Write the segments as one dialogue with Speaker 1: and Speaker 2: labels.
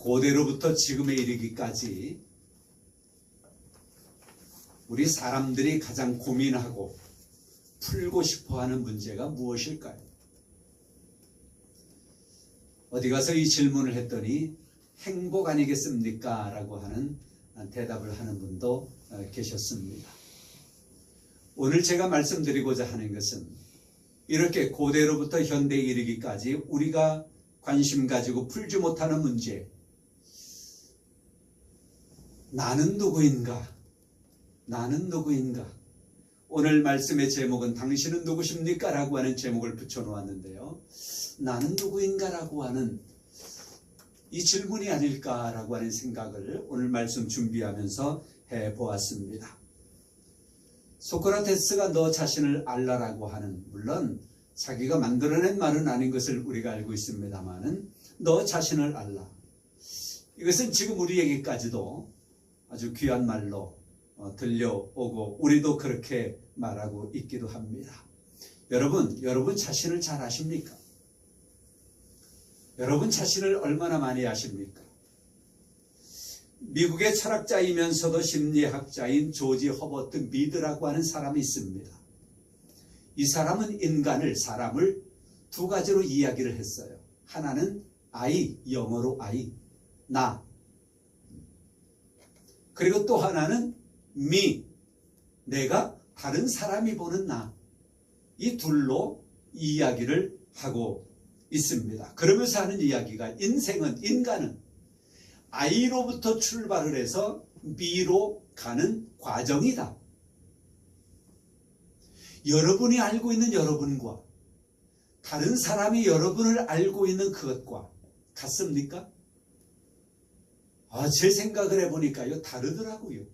Speaker 1: 고대로부터 지금에 이르기까지 우리 사람들이 가장 고민하고 풀고 싶어하는 문제가 무엇일까요? 어디 가서 이 질문을 했더니 행복 아니겠습니까? 라고 하는 대답을 하는 분도 계셨습니다. 오늘 제가 말씀드리고자 하는 것은 이렇게 고대로부터 현대에 이르기까지 우리가 관심 가지고 풀지 못하는 문제, 나는 누구인가? 나는 누구인가? 오늘 말씀의 제목은 당신은 누구십니까? 라고 하는 제목을 붙여놓았는데요. 나는 누구인가? 라고 하는 이 질문이 아닐까라고 하는 생각을 오늘 말씀 준비하면서 해보았습니다. 소크라테스가 너 자신을 알라라고 하는, 물론 자기가 만들어낸 말은 아닌 것을 우리가 알고 있습니다만은 너 자신을 알라. 이것은 지금 우리에게까지도 아주 귀한 말로 들려오고 우리도 그렇게 말하고 있기도 합니다. 여러분 자신을 잘 아십니까? 여러분 자신을 얼마나 많이 아십니까? 미국의 철학자이면서도 심리학자인 조지 허버트 미드라고 하는 사람이 있습니다. 이 사람은 사람을 두 가지로 이야기를 했어요. 하나는 I, 영어로 I, 나. 그리고 또 하나는 me, 내가 다른 사람이 보는 나. 이 둘로 이야기를 하고 있습니다. 그러면서 하는 이야기가 인간은 I로부터 출발을 해서 B로 가는 과정이다. 여러분이 알고 있는 여러분과 다른 사람이 여러분을 알고 있는 그것과 같습니까? 제 생각을 해보니까요, 다르더라고요.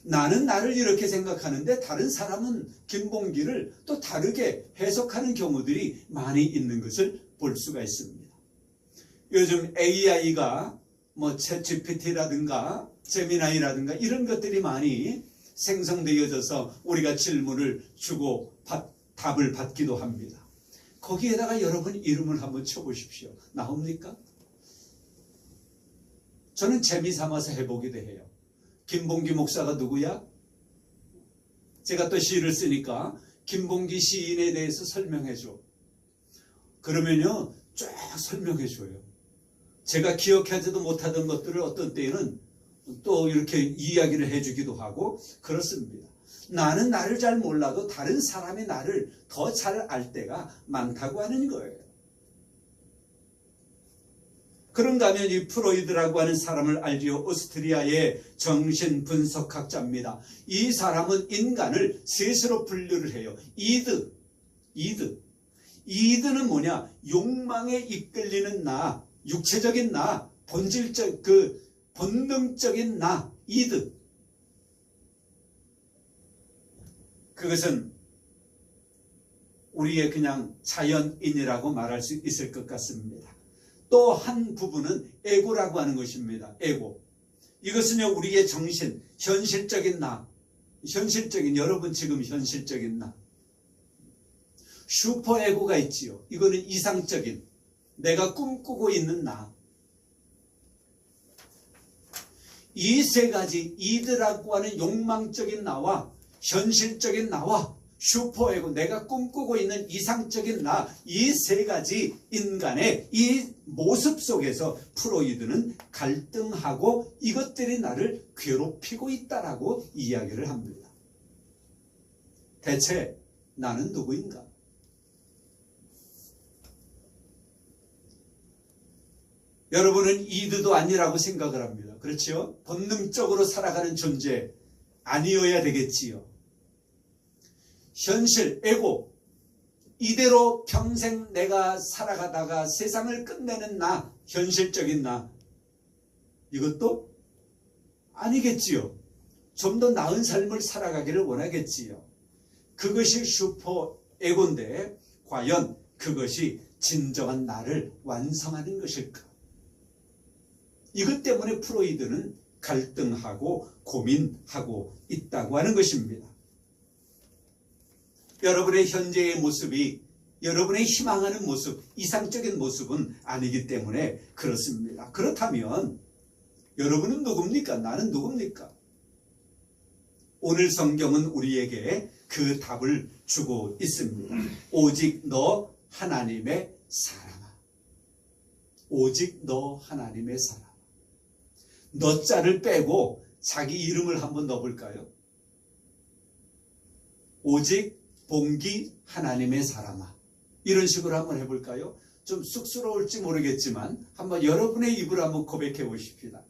Speaker 1: 나는 나를 이렇게 생각하는데 다른 사람은 김봉기를 또 다르게 해석하는 경우들이 많이 있는 것을 볼 수가 있습니다. 요즘 AI가 챗GPT라든가 제미나이라든가 이런 것들이 많이 생성되어져서 우리가 질문을 주고 답을 받기도 합니다. 거기에다가 여러분 이름을 한번 쳐보십시오. 나옵니까? 저는 재미삼아서 해보기도 해요. 김봉기 목사가 누구야? 제가 또 시를 쓰니까 김봉기 시인에 대해서 설명해줘. 그러면요 쫙 설명해줘요. 제가 기억하지도 못하던 것들을 어떤 때에는 또 이렇게 이야기를 해주기도 하고 그렇습니다. 나는 나를 잘 몰라도 다른 사람이 나를 더 잘 알 때가 많다고 하는 거예요. 그런가 하면 이 프로이드라고 하는 사람을 알지요. 오스트리아의 정신분석학자입니다. 이 사람은 인간을 셋으로 분류를 해요. 이드는 뭐냐? 욕망에 이끌리는 나, 육체적인 나, 본능적인 나, 이드. 그것은 우리의 그냥 자연인이라고 말할 수 있을 것 같습니다. 또 한 부분은 에고라고 하는 것입니다. 에고. 이것은요, 우리의 정신, 현실적인 나, 여러분 지금 현실적인 나. 슈퍼에고가 있지요. 이거는 이상적인, 내가 꿈꾸고 있는 나. 이 세 가지, 이드라고 하는 욕망적인 나와 현실적인 나와 슈퍼에고, 내가 꿈꾸고 있는 이상적인 나, 이 세 가지 인간의 이 모습 속에서 프로이드는 갈등하고 이것들이 나를 괴롭히고 있다라고 이야기를 합니다. 대체 나는 누구인가? 여러분은 이드도 아니라고 생각을 합니다. 그렇죠? 본능적으로 살아가는 존재 아니어야 되겠지요. 현실, 에고, 이대로 평생 내가 살아가다가 세상을 끝내는 나, 현실적인 나, 이것도 아니겠지요. 좀 더 나은 삶을 살아가기를 원하겠지요. 그것이 슈퍼 에고인데 과연 그것이 진정한 나를 완성하는 것일까? 이것 때문에 프로이드는 갈등하고 고민하고 있다고 하는 것입니다. 여러분의 현재의 모습이 여러분의 희망하는 모습, 이상적인 모습은 아니기 때문에 그렇습니다. 그렇다면 여러분은 누굽니까? 나는 누굽니까? 오늘 성경은 우리에게 그 답을 주고 있습니다. 오직 너 하나님의 사람아. 오직 너 하나님의 사람아. 너 자를 빼고 자기 이름을 한번 넣어볼까요? 오직 봉기 하나님의 사람아. 이런 식으로 한번 해볼까요? 좀 쑥스러울지 모르겠지만 한번 여러분의 입으로 한번 고백해 보십시다.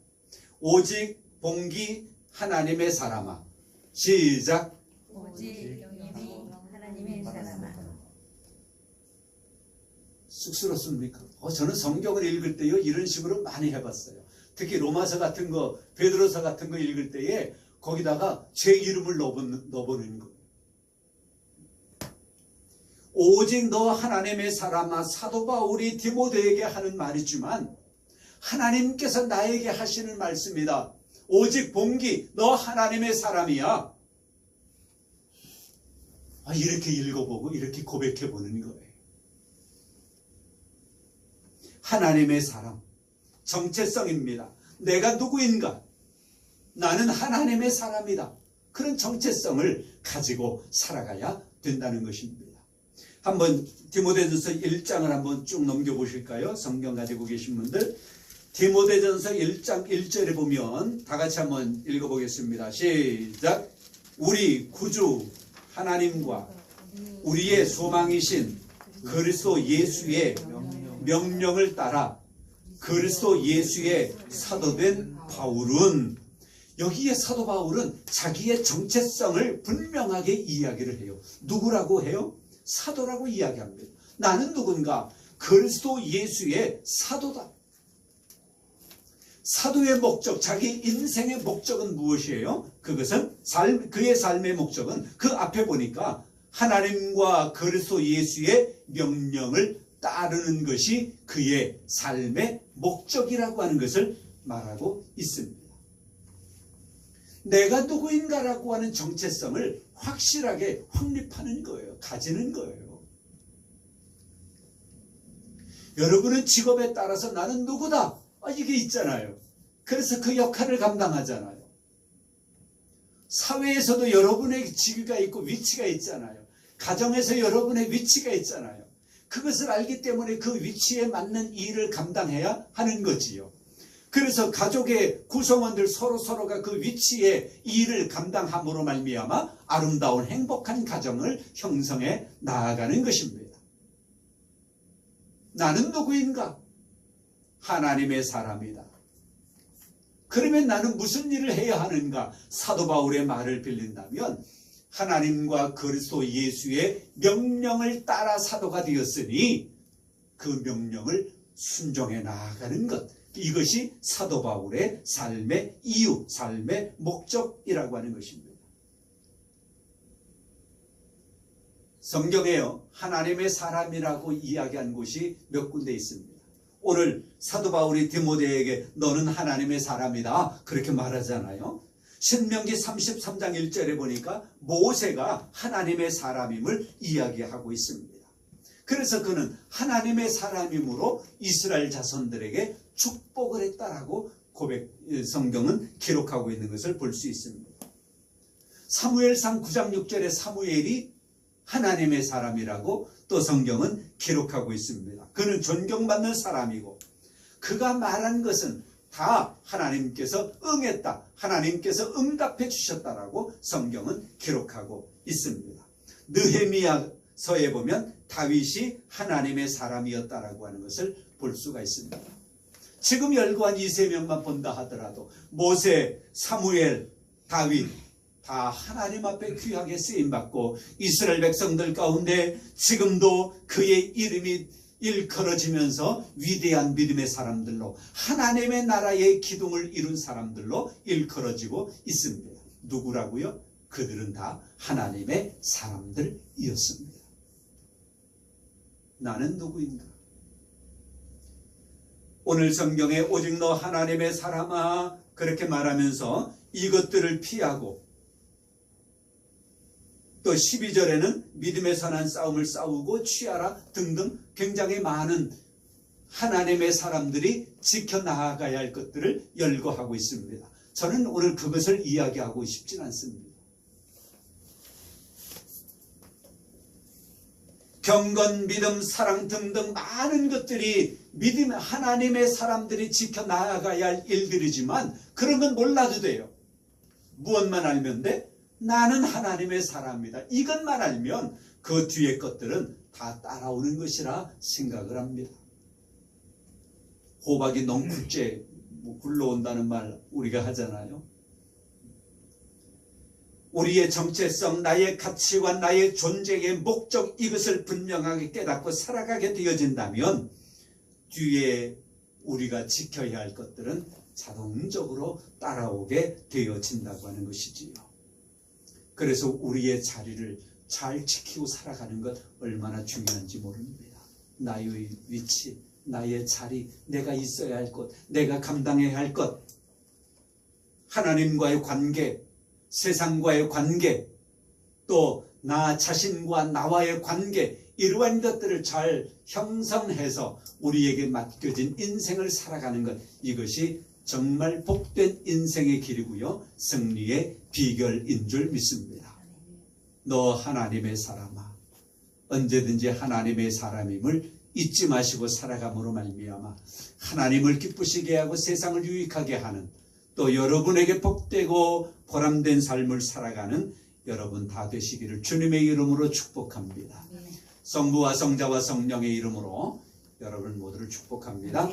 Speaker 1: 오직 봉기 하나님의 사람아. 시작.
Speaker 2: 오직 입이 하나님의 사람아.
Speaker 1: 쑥스럽습니까? 저는 성경을 읽을 때요 이런 식으로 많이 해봤어요. 특히 로마서 같은 거, 베드로서 같은 거 읽을 때에 거기다가 제 이름을 넣어보는 거예요. 오직 너 하나님의 사람아. 사도 바울이 디모데에게 하는 말이지만 하나님께서 나에게 하시는 말씀이다. 오직 봉기 너 하나님의 사람이야. 이렇게 읽어보고 이렇게 고백해보는 거예요. 하나님의 사람, 정체성입니다. 내가 누구인가? 나는 하나님의 사람이다. 그런 정체성을 가지고 살아가야 된다는 것입니다. 한번 디모데전서 1장을 한번 쭉 넘겨보실까요? 성경 가지고 계신 분들. 디모데전서 1장 1절에 보면 다 같이 한번 읽어보겠습니다. 시작. 우리 구주 하나님과 우리의 소망이신 그리스도 예수의 명령을 따라 그리스도 예수의 사도된 바울은, 여기에 사도 바울은 자기의 정체성을 분명하게 이야기를 해요. 누구라고 해요? 사도라고 이야기합니다. 나는 누군가? 그리스도 예수의 사도다. 사도의 목적, 자기 인생의 목적은 무엇이에요? 그것은 그의 삶의 목적은 그 앞에 보니까 하나님과 그리스도 예수의 명령을 따르는 것이 그의 삶의 목적이라고 하는 것을 말하고 있습니다. 내가 누구인가라고 하는 정체성을 확실하게 확립하는 거예요. 가지는 거예요. 여러분은 직업에 따라서 나는 누구다. 이게 있잖아요. 그래서 그 역할을 감당하잖아요. 사회에서도 여러분의 직위가 있고 위치가 있잖아요. 가정에서 여러분의 위치가 있잖아요. 그것을 알기 때문에 그 위치에 맞는 일을 감당해야 하는 거지요. 그래서 가족의 구성원들 서로가 그 위치에 일을 감당함으로 말미암아 아름다운 행복한 가정을 형성해 나아가는 것입니다. 나는 누구인가? 하나님의 사람이다. 그러면 나는 무슨 일을 해야 하는가? 사도 바울의 말을 빌린다면 하나님과 그리스도 예수의 명령을 따라 사도가 되었으니 그 명령을 순종해 나아가는 것, 이것이 사도 바울의 삶의 이유, 삶의 목적이라고 하는 것입니다. 성경에요 하나님의 사람이라고 이야기한 곳이 몇 군데 있습니다. 오늘 사도 바울이 디모데에게 너는 하나님의 사람이다 그렇게 말하잖아요. 신명기 33장 1절에 보니까 모세가 하나님의 사람임을 이야기하고 있습니다. 그래서 그는 하나님의 사람이므로 이스라엘 자손들에게 축복을 했다라고 성경은 기록하고 있는 것을 볼 수 있습니다. 사무엘상 9장 6절에 사무엘이 하나님의 사람이라고 또 성경은 기록하고 있습니다. 그는 존경받는 사람이고 그가 말한 것은 다 하나님께서 응했다, 하나님께서 응답해 주셨다라고 성경은 기록하고 있습니다. 느헤미야서에 보면 다윗이 하나님의 사람이었다라고 하는 것을 볼 수가 있습니다. 지금 열거한 이 세 명만 본다 하더라도 모세, 사무엘, 다윗 다 하나님 앞에 귀하게 쓰임받고 이스라엘 백성들 가운데 지금도 그의 이름이 일컬어지면서 위대한 믿음의 사람들로 하나님의 나라의 기둥을 이룬 사람들로 일컬어지고 있습니다. 누구라고요? 그들은 다 하나님의 사람들이었습니다. 나는 누구인가? 오늘 성경에 오직 너 하나님의 사람아 그렇게 말하면서 이것들을 피하고 또 12절에는 믿음의 선한 싸움을 싸우고 취하라 등등 굉장히 많은 하나님의 사람들이 지켜나가야 할 것들을 열거하고 있습니다. 저는 오늘 그것을 이야기하고 싶진 않습니다. 경건, 믿음, 사랑 등등 많은 것들이 믿음, 하나님의 사람들이 지켜나가야 할 일들이지만 그런 건 몰라도 돼요. 무엇만 알면 돼? 나는 하나님의 사람이다. 이것만 알면 그 뒤에 것들은 다 따라오는 것이라 생각을 합니다. 호박이 넝쿨째 굴러온다는 말 우리가 하잖아요. 우리의 정체성, 나의 가치관, 나의 존재의 목적 이것을 분명하게 깨닫고 살아가게 되어진다면 뒤에 우리가 지켜야 할 것들은 자동적으로 따라오게 되어진다고 하는 것이지요. 그래서 우리의 자리를 잘 지키고 살아가는 것 얼마나 중요한지 모릅니다. 나의 위치, 나의 자리, 내가 있어야 할 것, 내가 감당해야 할 것, 하나님과의 관계, 세상과의 관계, 또 나 자신과 나와의 관계, 이러한 것들을 잘 형성해서 우리에게 맡겨진 인생을 살아가는 것, 이것이 정말 복된 인생의 길이고요, 승리의 비결인 줄 믿습니다. 너 하나님의 사람아, 언제든지 하나님의 사람임을 잊지 마시고 살아감으로 말미암아 하나님을 기쁘시게 하고 세상을 유익하게 하는, 또 여러분에게 복되고 보람된 삶을 살아가는 여러분 다 되시기를 주님의 이름으로 축복합니다. 성부와 성자와 성령의 이름으로 여러분 모두를 축복합니다.